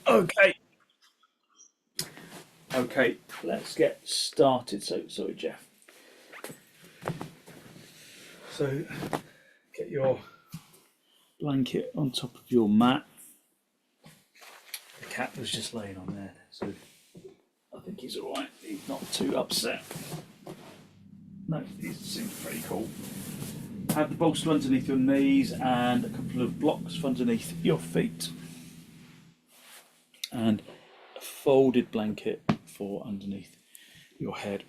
Okay, okay, let's get started. So, sorry, Jeff. So, get your blanket on top of your mat. The cat was just laying on there, so I think he's all right. He's not too upset. No, he seems pretty cool. Have the bolster underneath your knees and a couple of blocks underneath your feet, and a folded blanket for underneath your head.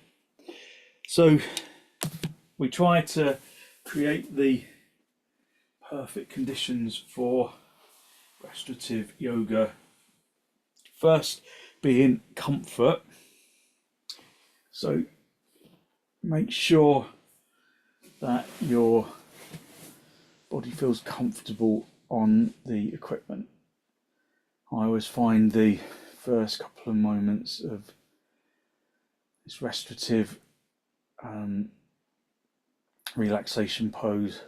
So we try to create the perfect conditions for restorative yoga. First being comfort. So make sure that your body feels comfortable on the equipment. I always find the first couple of moments of this restorative relaxation pose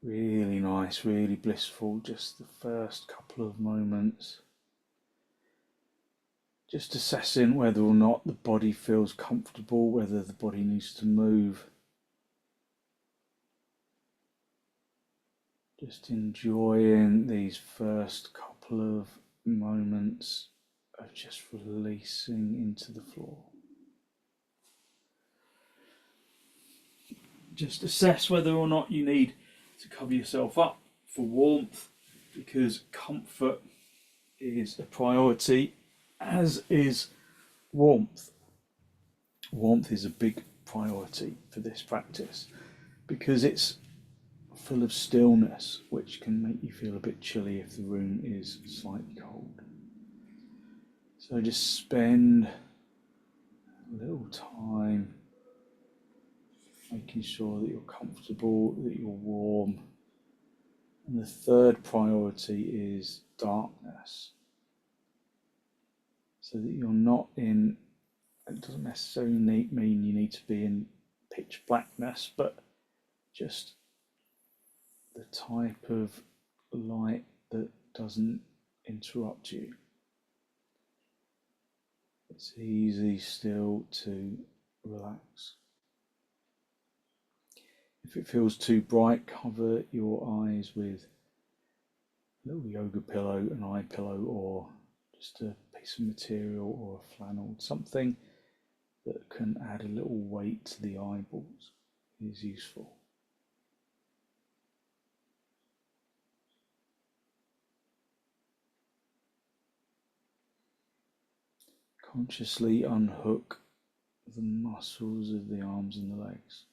really nice, really blissful. Just the first couple of moments, just assessing whether or not the body feels comfortable, whether the body needs to move. Just enjoying these first couple of moments of just releasing into the floor. Just assess whether or not you need to cover yourself up for warmth, because comfort is a priority, as is warmth. Warmth is a big priority for this practice because it's full of stillness, which can make you feel a bit chilly if the room is slightly cold. So just spend a little time making sure that you're comfortable, that you're warm. And the third priority is darkness. So that you're not in, it doesn't necessarily mean you need to be in pitch blackness, but just the type of light that doesn't interrupt you. It's easy still to relax. If it feels too bright, cover your eyes with a little yoga pillow, an eye pillow, or just a piece of material or a flannel. Something that can add a little weight to the eyeballs is useful. Consciously unhook the muscles of the arms and the legs.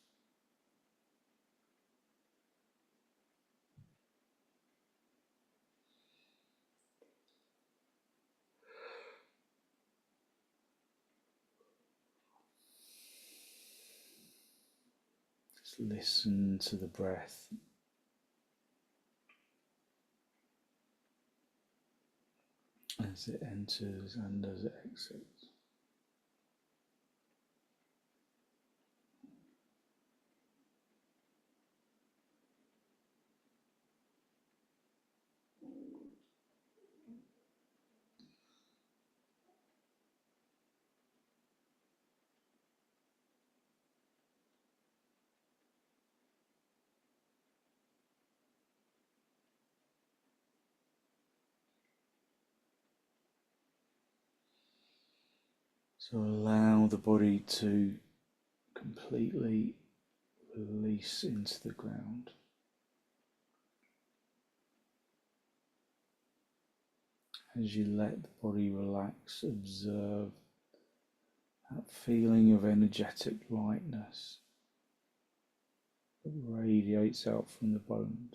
Just listen to the breath as it enters and as it exits. So allow the body to completely release into the ground. As you let the body relax, observe that feeling of energetic lightness that radiates out from the bones.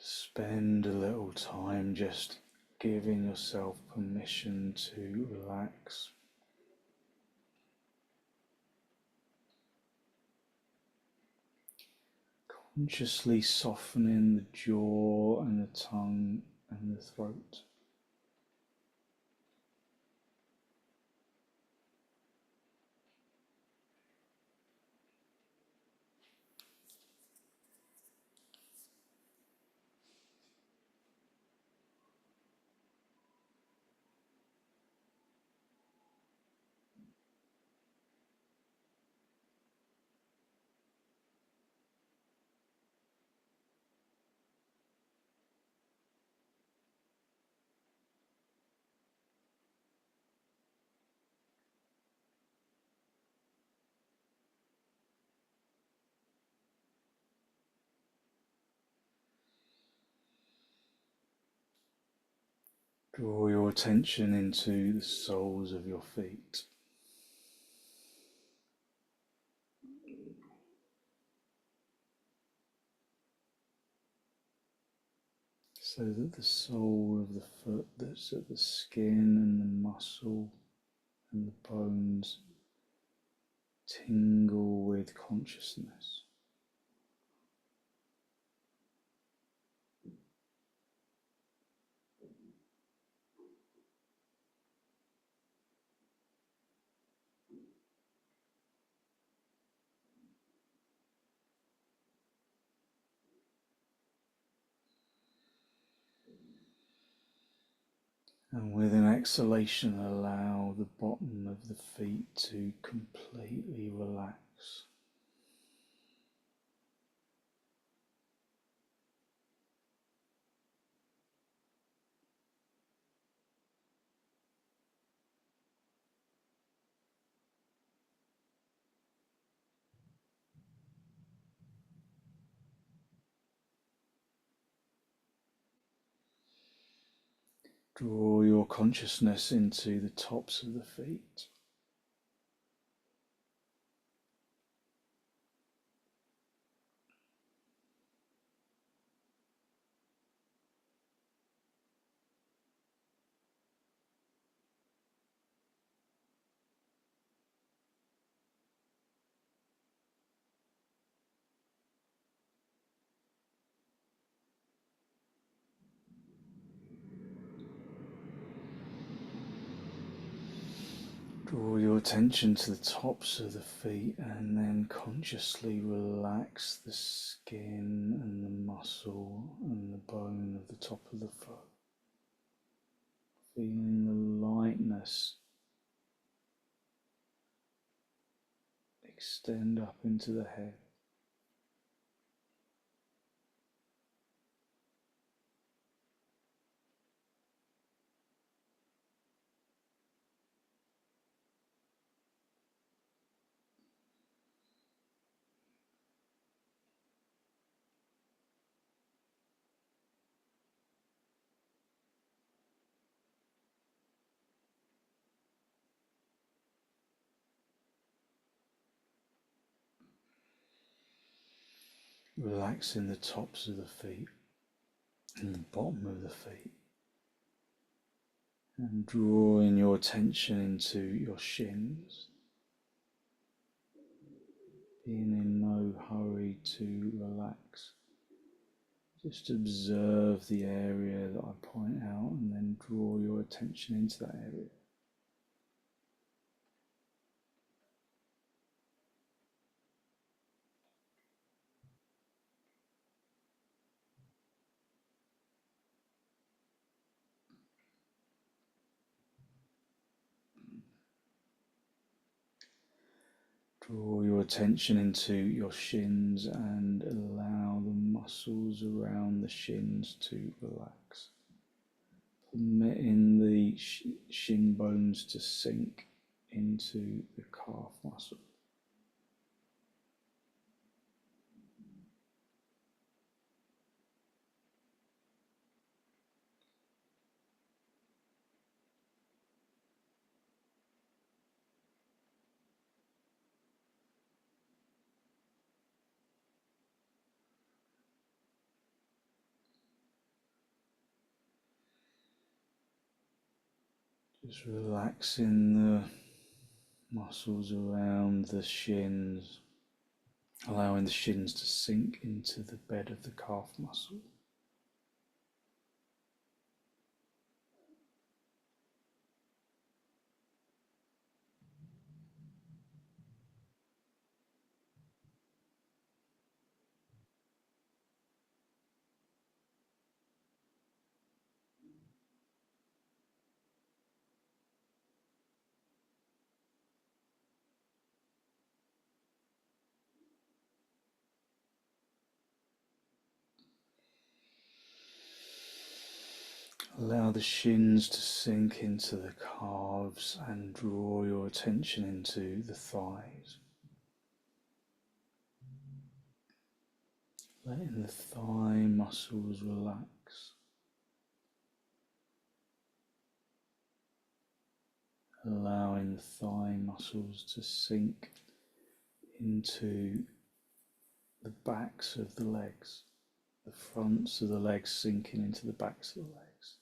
Spend a little time just giving yourself permission to relax. Consciously softening the jaw and the tongue and the throat. Draw your attention into the soles of your feet. So that the sole of the foot that's at the skin and the muscle and the bones tingle with consciousness. And with an exhalation, allow the bottom of the feet to completely relax. Draw your consciousness into the tops of the feet. Draw your attention to the tops of the feet and then consciously relax the skin and the muscle and the bone of the top of the foot. Feeling the lightness extend up into the head. Relaxing the tops of the feet and the bottom of the feet, and drawing your attention into your shins, being in no hurry to relax. Just observe the area that I point out and then draw your attention into that area. Draw your attention into your shins and allow the muscles around the shins to relax, permitting the shin bones to sink into the calf muscle. Just relaxing the muscles around the shins, allowing the shins to sink into the bed of the calf muscle. Allow the shins to sink into the calves and draw your attention into the thighs. Letting the thigh muscles relax. Allowing the thigh muscles to sink into the backs of the legs, the fronts of the legs sinking into the backs of the legs.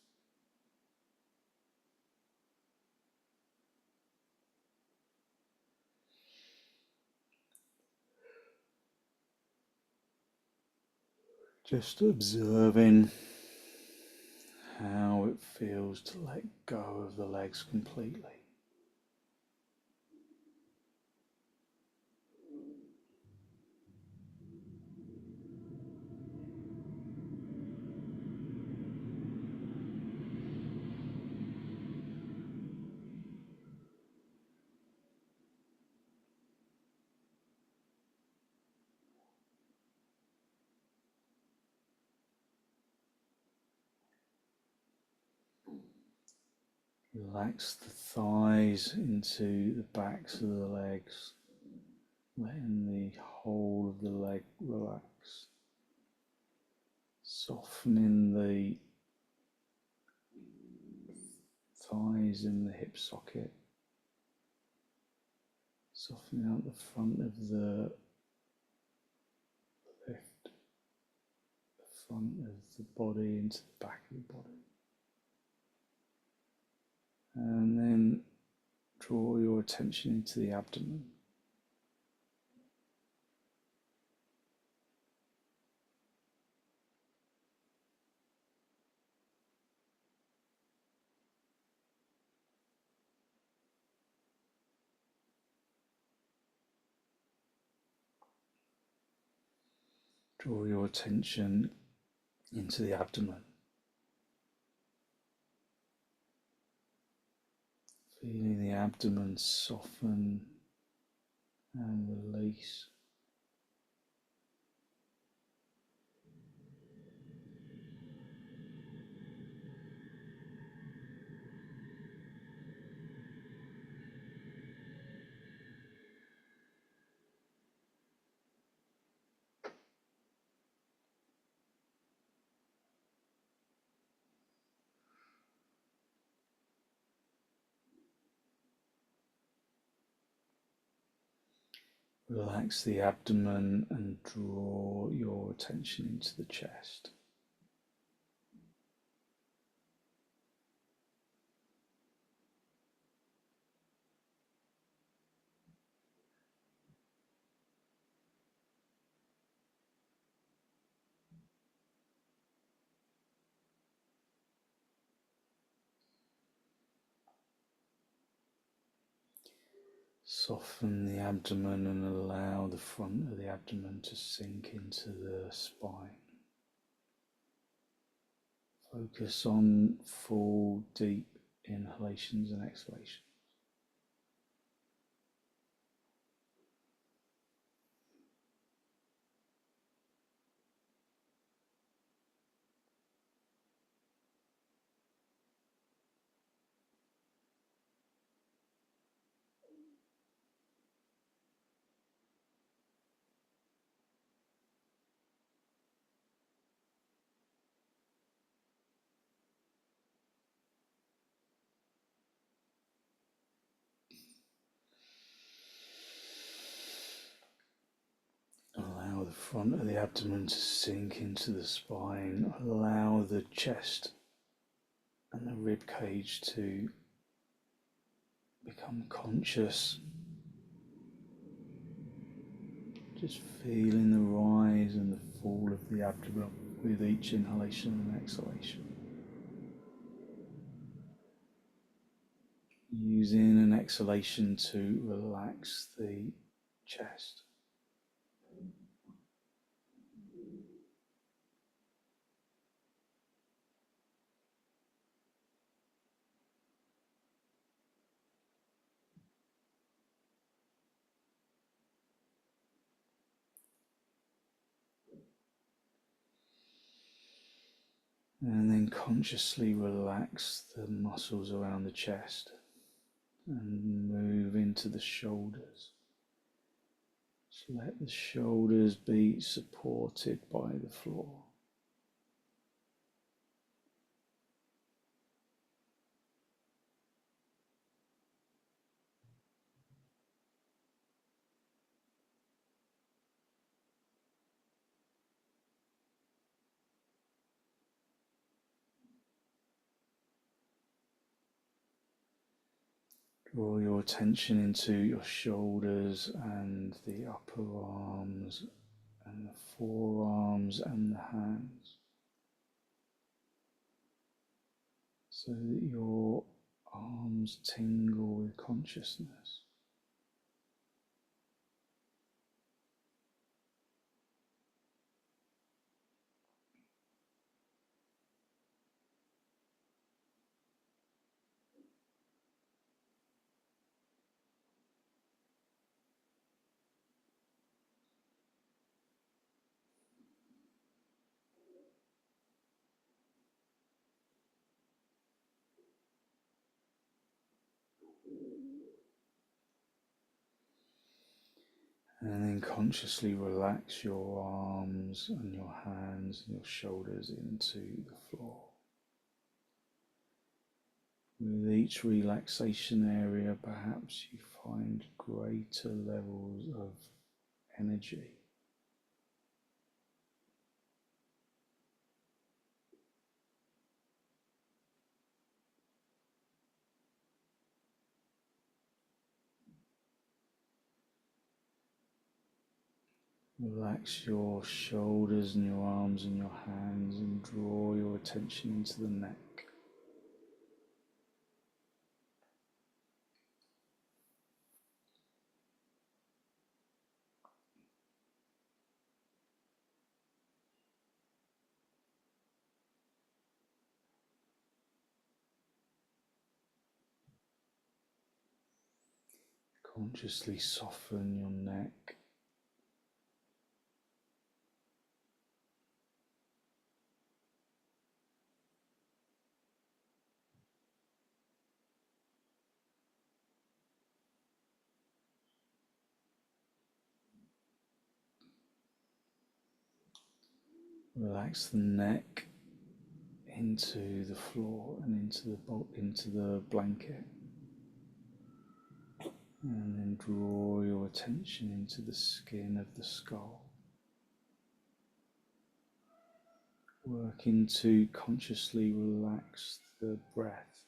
Just observing how it feels to let go of the legs completely. Relax the thighs into the backs of the legs, letting the whole of the leg relax, softening the thighs in the hip socket, softening out the front of the lift, the front of the body into the back of the body. And then draw your attention into the abdomen. Draw your attention into the abdomen. Feeling the abdomen soften and release. Relax the abdomen and draw your attention into the chest. Soften the abdomen and allow the front of the abdomen to sink into the spine. Focus on full, deep inhalations and exhalations. Allow the front of the abdomen to sink into the spine. Allow the chest and the rib cage to become conscious, just feeling the rise and the fall of the abdomen with each inhalation and exhalation. Using an exhalation to relax the chest. And then consciously relax the muscles around the chest and move into the shoulders. So let the shoulders be supported by the floor. Draw your attention into your shoulders and the upper arms and the forearms and the hands, so that your arms tingle with consciousness. And then consciously relax your arms and your hands and your shoulders into the floor. With each relaxation area, perhaps you find greater levels of energy. Relax your shoulders and your arms and your hands and draw your attention into the neck. Consciously soften your neck. Relax the neck into the floor and into the blanket. And then draw your attention into the skin of the skull. Working to consciously relax the breath.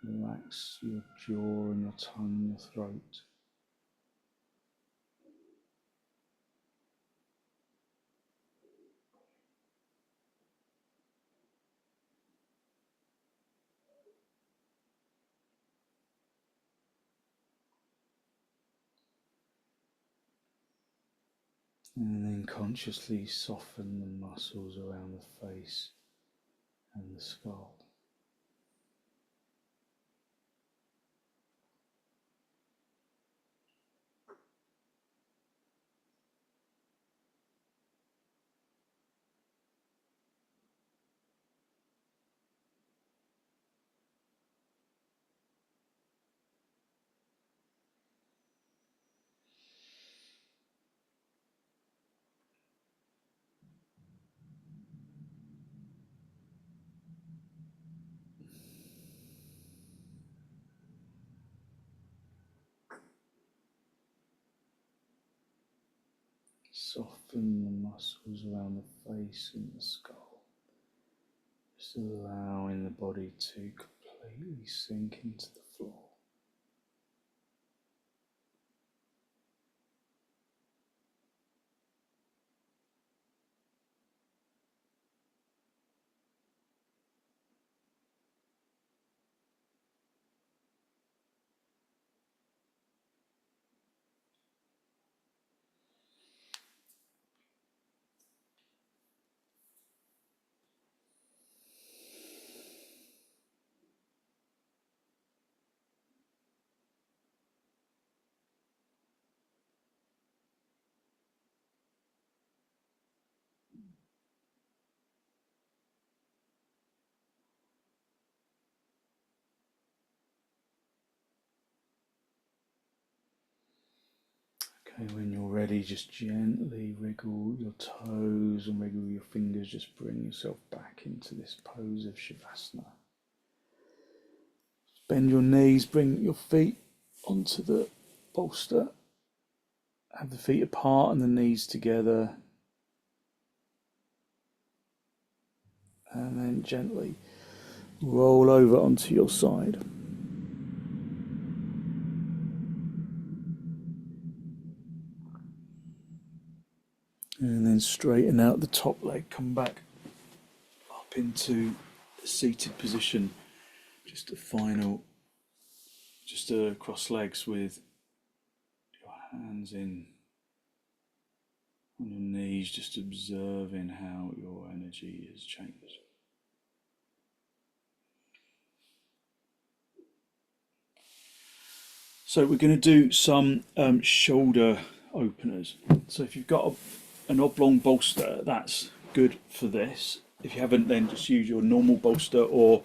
Relax your jaw and your tongue and your throat. And then consciously soften the muscles around the face and the skull. Soften the muscles around the face and the skull, just allowing the body to completely sink into the floor. Okay, when you're ready, just gently wriggle your toes and wriggle your fingers. Just bring yourself back into this pose of Shavasana. Bend your knees, bring your feet onto the bolster. Have the feet apart and the knees together. And then gently roll over onto your side. And then straighten out the top leg, come back up into the seated position. Just a final, just cross legs with your hands in on your knees, just observing how your energy has changed. So we're going to do some shoulder openers. So if you've got an oblong bolster, that's good for this. If you haven't, then just use your normal bolster or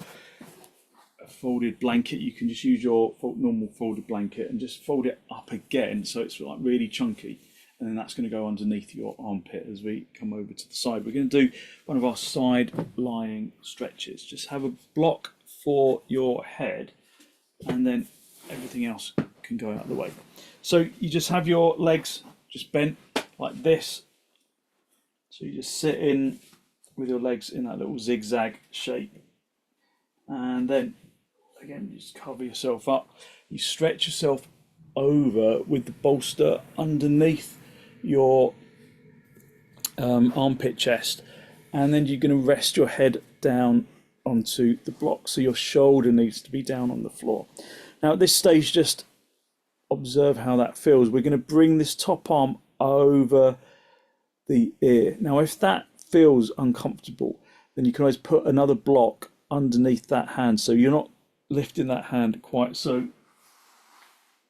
a folded blanket. You can just use your normal folded blanket and just fold it up again so it's like really chunky. And then that's going to go underneath your armpit as we come over to the side. We're going to do one of our side lying stretches. Just have a block for your head and then everything else can go out of the way. So you just have your legs just bent like this. So you just sit in with your legs in that little zigzag shape. And then again, you just cover yourself up. You stretch yourself over with the bolster underneath your armpit chest. And then you're going to rest your head down onto the block. So your shoulder needs to be down on the floor. Now at this stage, just observe how that feels. We're going to bring this top arm over the ear. Now, if that feels uncomfortable, then you can always put another block underneath that hand. So you're not lifting that hand quite so,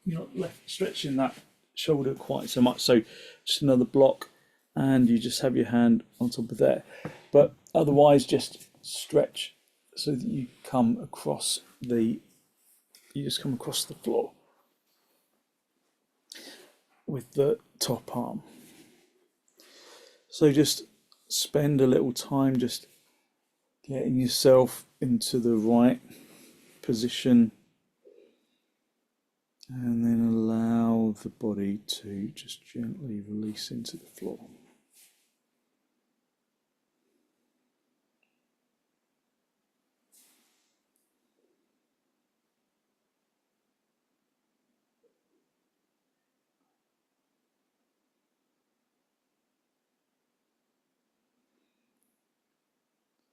you're not stretching that shoulder quite so much. So just another block and you just have your hand on top of there. But otherwise, just stretch so that you come across the floor with the top arm. So just spend a little time just getting yourself into the right position and then allow the body to just gently release into the floor.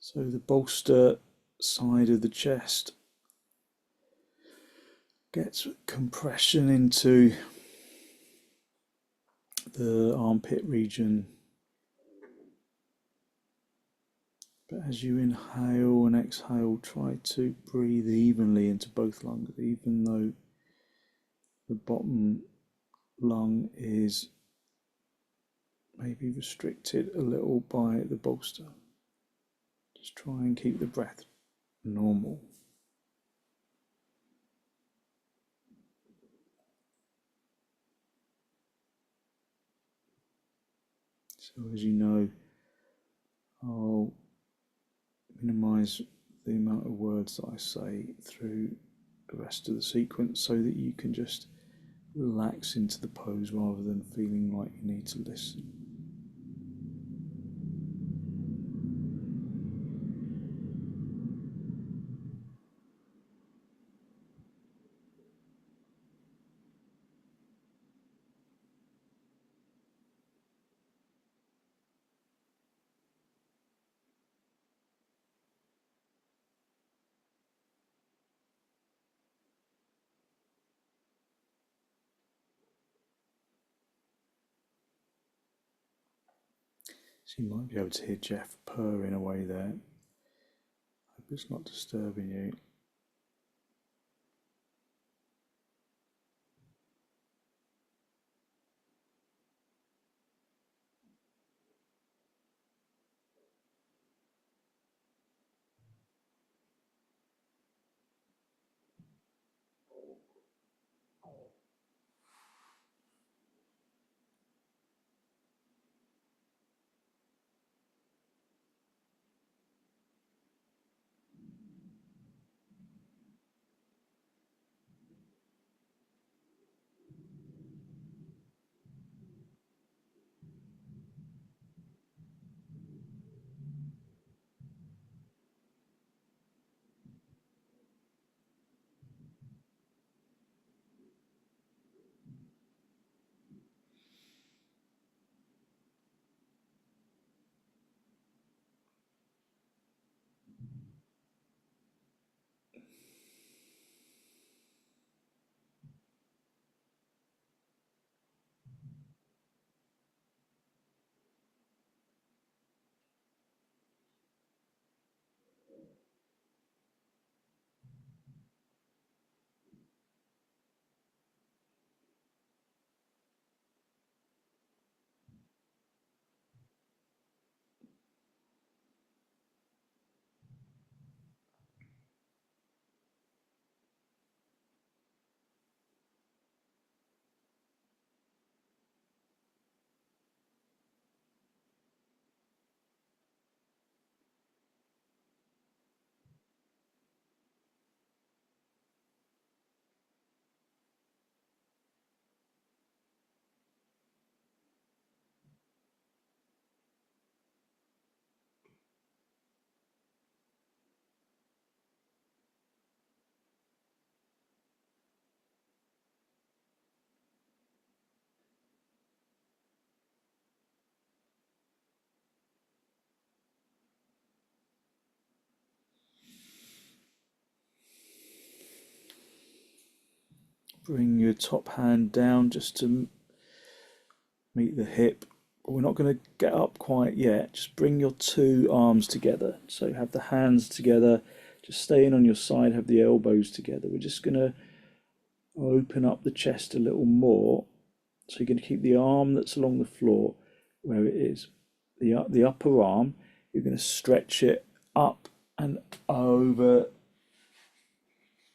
So the bolster side of the chest gets compression into the armpit region. But as you inhale and exhale, try to breathe evenly into both lungs, even though the bottom lung is maybe restricted a little by the bolster. Just try and keep the breath normal. So as you know, I'll minimize the amount of words that I say through the rest of the sequence so that you can just relax into the pose rather than feeling like you need to listen. So you might be able to hear Jeff purring away there. Hope it's not disturbing you. Bring your top hand down just to meet the hip. But we're not going to get up quite yet. Just bring your two arms together. So have the hands together. Just staying on your side, have the elbows together. We're just going to open up the chest a little more. So you're going to keep the arm that's along the floor where it is. The upper arm, you're going to stretch it up and over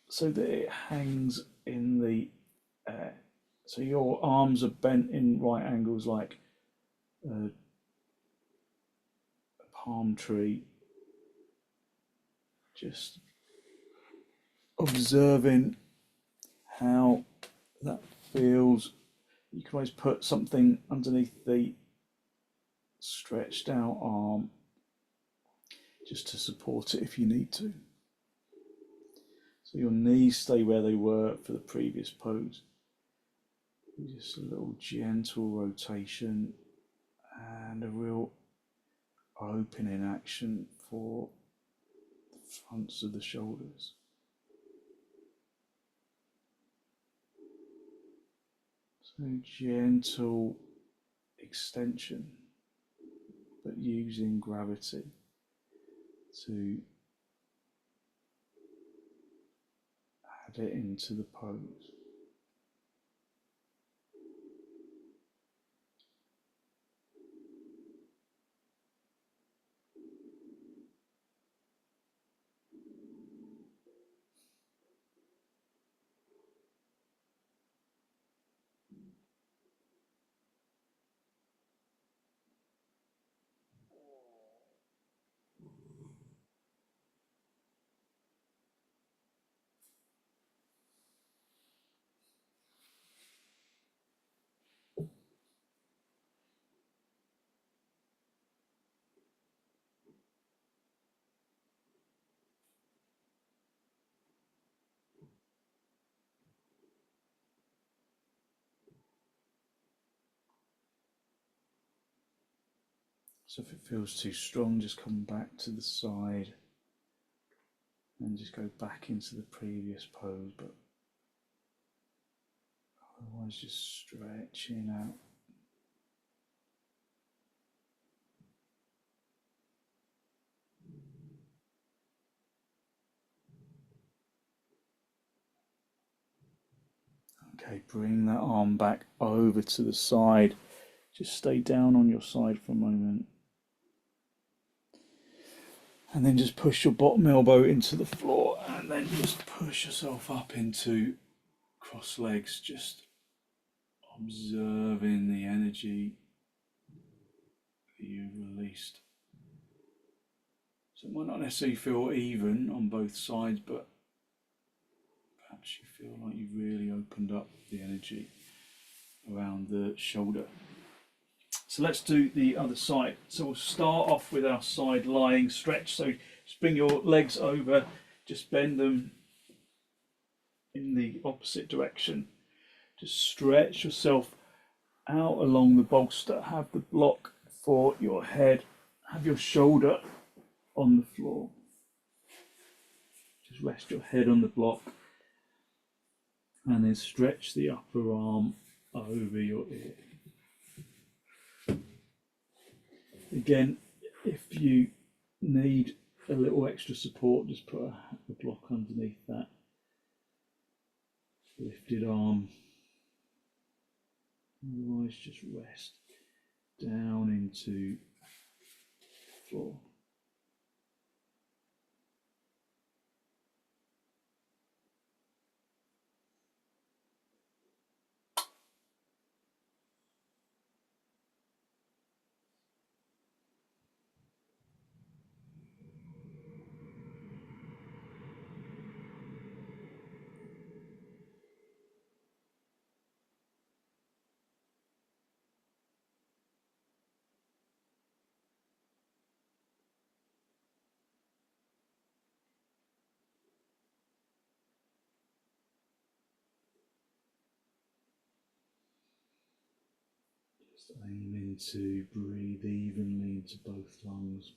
so that it hangs in the air. So your arms are bent in right angles like a palm tree. Just observing how that feels. You can always put something underneath the stretched out arm just to support it if you need to. So your knees stay where they were for the previous pose. Just a little gentle rotation and a real opening action for the fronts of the shoulders. So gentle extension, but using gravity to add it into the pose. So if it feels too strong, just come back to the side and just go back into the previous pose, but otherwise just stretching out. Okay, bring that arm back over to the side. Just stay down on your side for a moment. And then just push your bottom elbow into the floor and then just push yourself up into cross legs, just observing the energy that you've released. So it might not necessarily feel even on both sides, but perhaps you feel like you've really opened up the energy around the shoulder. So let's do the other side. So we'll start off with our side lying stretch. So just bring your legs over, just bend them in the opposite direction. Just stretch yourself out along the bolster. Have the block for your head. Have your shoulder on the floor. Just rest your head on the block and then stretch the upper arm over your ear. Again, if you need a little extra support, just put a block underneath that lifted arm. Otherwise, just rest down into the floor. Just aiming to breathe evenly into both lungs.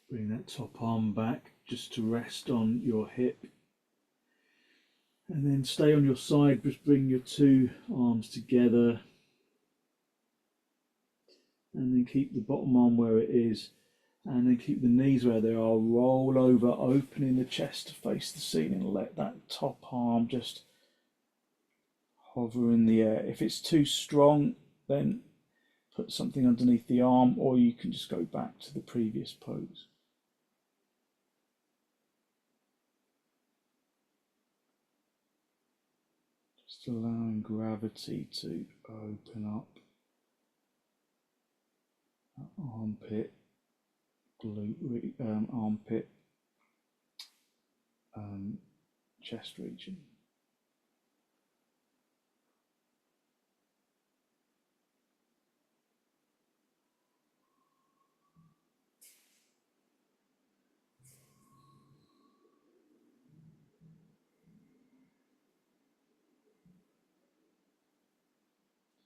Bring that top arm back just to rest on your hip. And then stay on your side, just bring your two arms together. And then keep the bottom arm where it is. And then keep the knees where they are. Roll over, opening the chest to face the ceiling. Let that top arm just hover in the air. If it's too strong, then put something underneath the arm, or you can just go back to the previous pose. Just allowing gravity to open up that armpit. Armpit, chest region.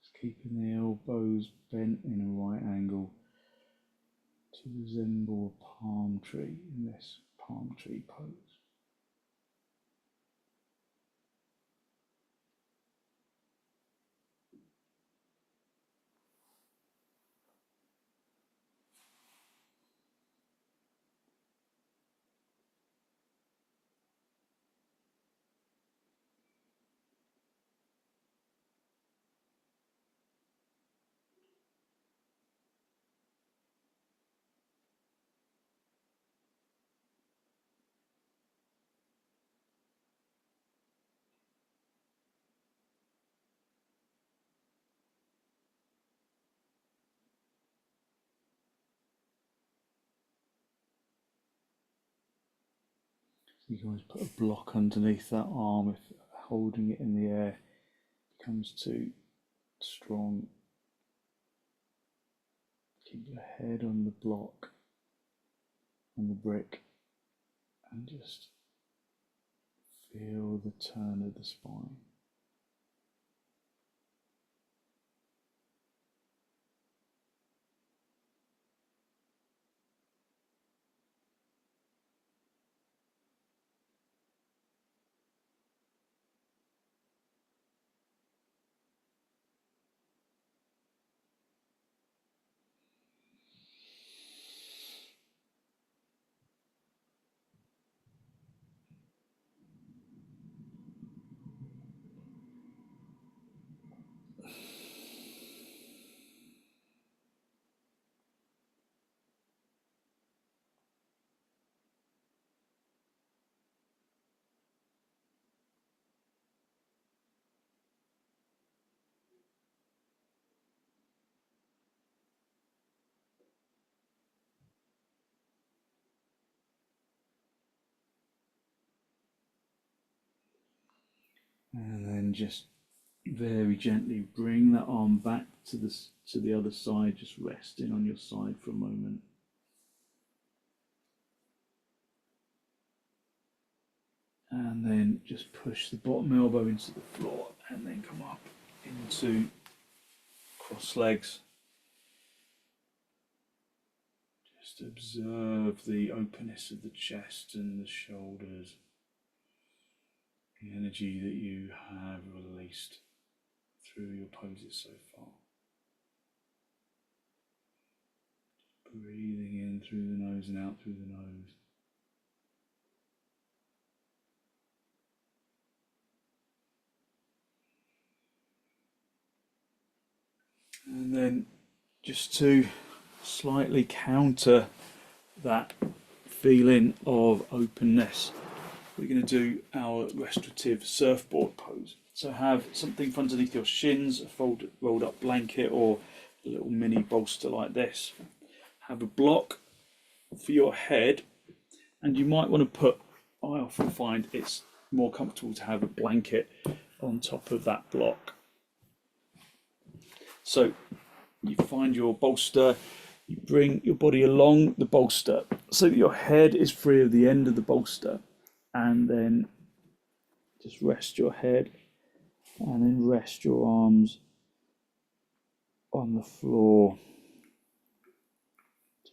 Just keeping the elbows bent in a right angle to resemble a palm tree in this palm tree pose. You can always put a block underneath that arm if holding it in the air becomes too strong. Keep your head on the block, on the brick, and just feel the turn of the spine. And then just very gently bring that arm back to the other side, just resting on your side for a moment. And then just push the bottom elbow into the floor and then come up into cross legs. Just observe the openness of the chest and the shoulders, the energy that you have released through your poses so far. Breathing in through the nose and out through the nose. And then just to slightly counter that feeling of openness, we're going to do our restorative surfboard pose. So have something underneath your shins, a rolled up blanket or a little mini bolster like this. Have a block for your head, and you might want to put, I often find it's more comfortable to have a blanket on top of that block. So you find your bolster, you bring your body along the bolster so that your head is free of the end of the bolster, and then just rest your head and then rest your arms on the floor.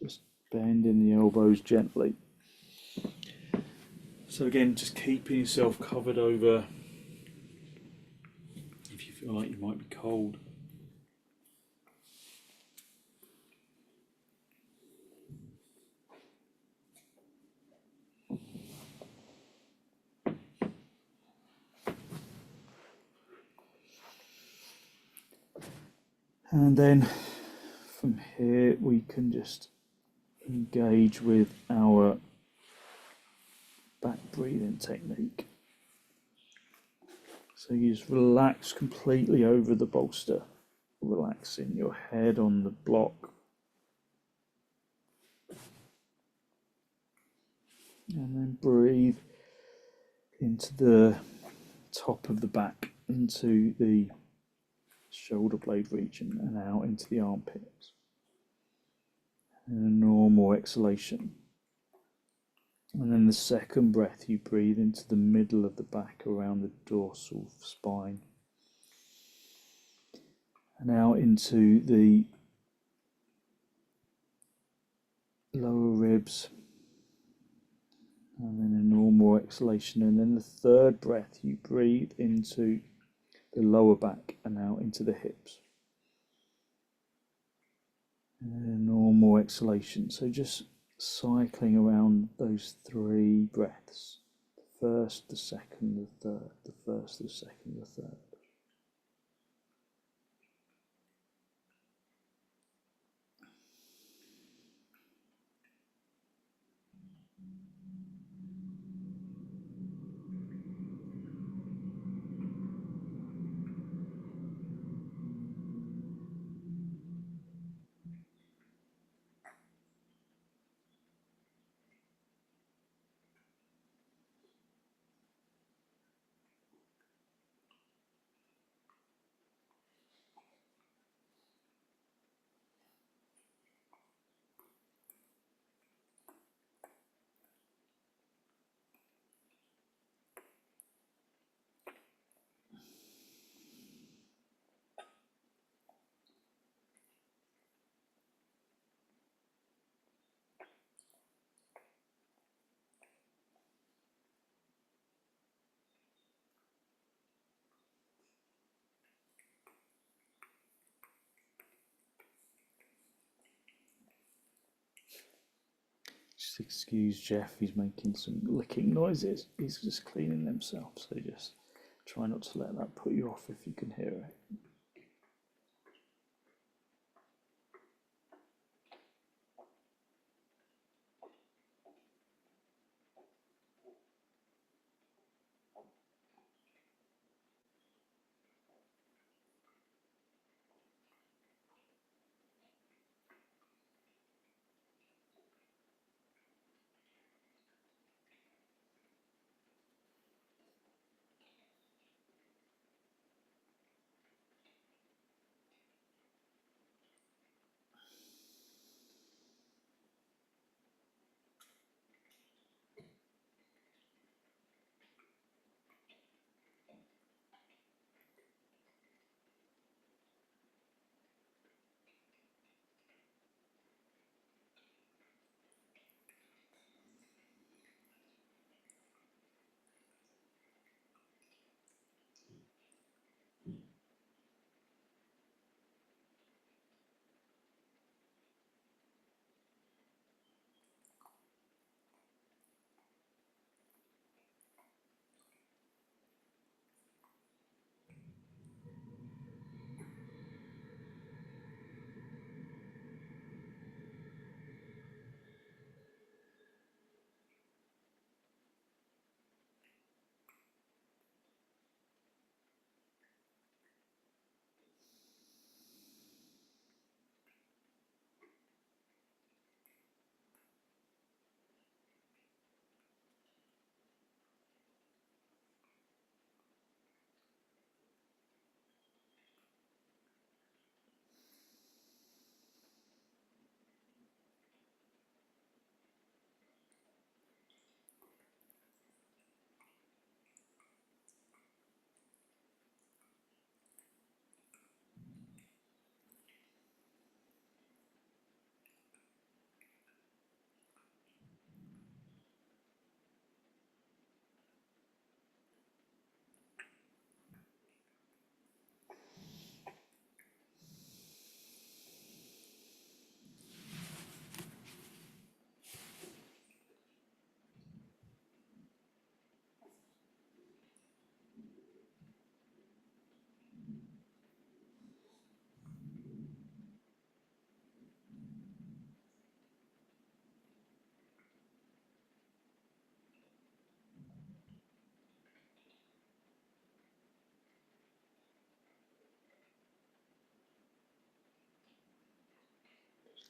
Just bending the elbows gently. So again, just keeping yourself covered over if you feel like you might be cold. And then from here we can just engage with our back breathing technique. So you just relax completely over the bolster, relaxing your head on the block. And then breathe into the top of the back, into the shoulder blade region and out into the armpits. And a normal exhalation. And then the second breath, you breathe into the middle of the back around the dorsal spine. And out into the lower ribs. And then a normal exhalation. And then the third breath, you breathe into the lower back and out into the hips. And a normal exhalation. So just cycling around those three breaths. The first, the second, the third. The first, the second, the third. Just excuse Jeff, he's making some licking noises. He's just cleaning themselves, so just try not to let that put you off if you can hear it.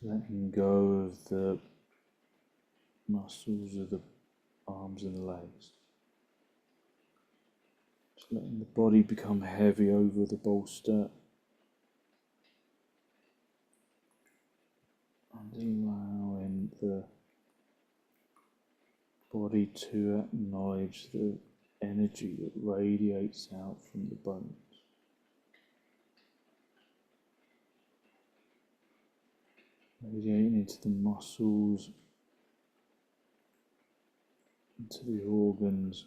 letting go of the muscles of the arms and the legs. Just letting the body become heavy over the bolster. And allowing the body to acknowledge the energy that radiates out from the bones. Radiating into the muscles, into the organs.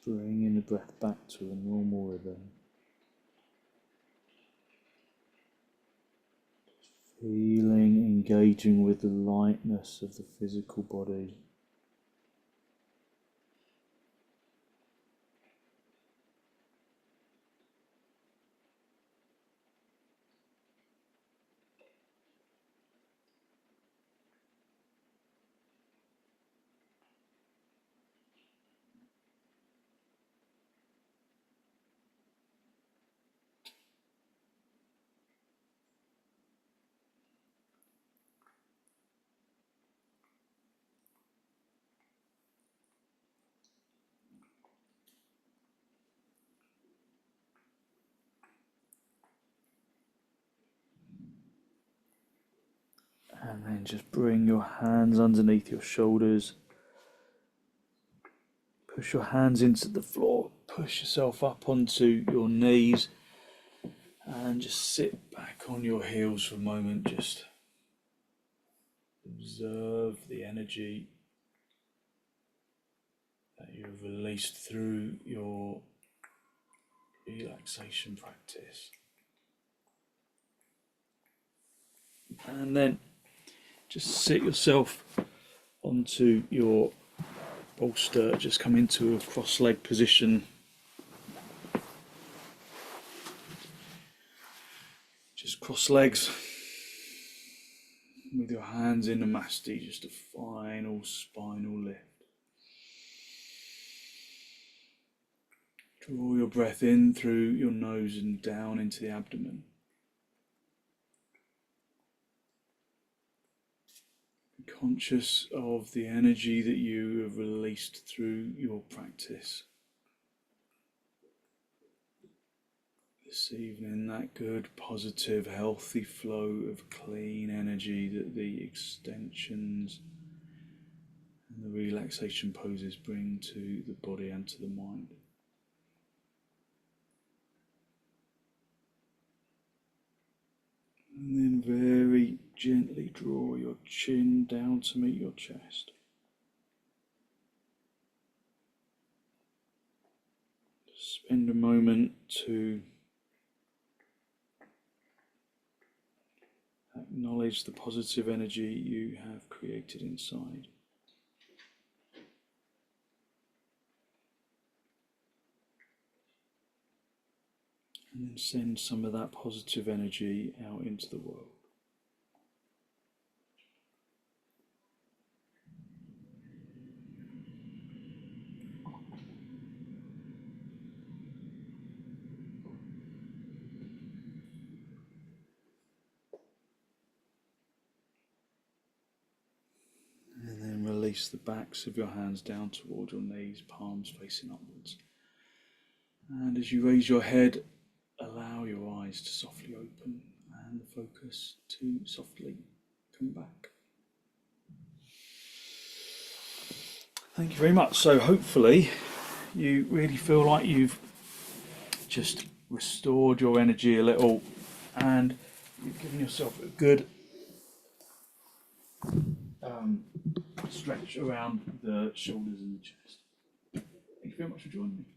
Bringing the breath back to a normal rhythm. Just feeling, engaging with the lightness of the physical body. And then just bring your hands underneath your shoulders. Push your hands into the floor. Push yourself up onto your knees. And just sit back on your heels for a moment. Just observe the energy that you've released through your relaxation practice. And then just sit yourself onto your bolster, just come into a cross-leg position. Just cross legs with your hands in Namaste, just a final spinal lift. Draw your breath in through your nose and down into the abdomen. Be conscious of the energy that you have released through your practice. This evening, that good, positive, healthy flow of clean energy that the extensions and the relaxation poses bring to the body and to the mind. And then very gently draw your chin down to meet your chest. Spend a moment to acknowledge the positive energy you have created inside. And then send some of that positive energy out into the world. And then release the backs of your hands down toward your knees, palms facing upwards. And as you raise your head, allow your eyes to softly open and the focus to softly come back. Thank you very much. So hopefully you really feel like you've just restored your energy a little and you've given yourself a good stretch around the shoulders and the chest. Thank you very much for joining me.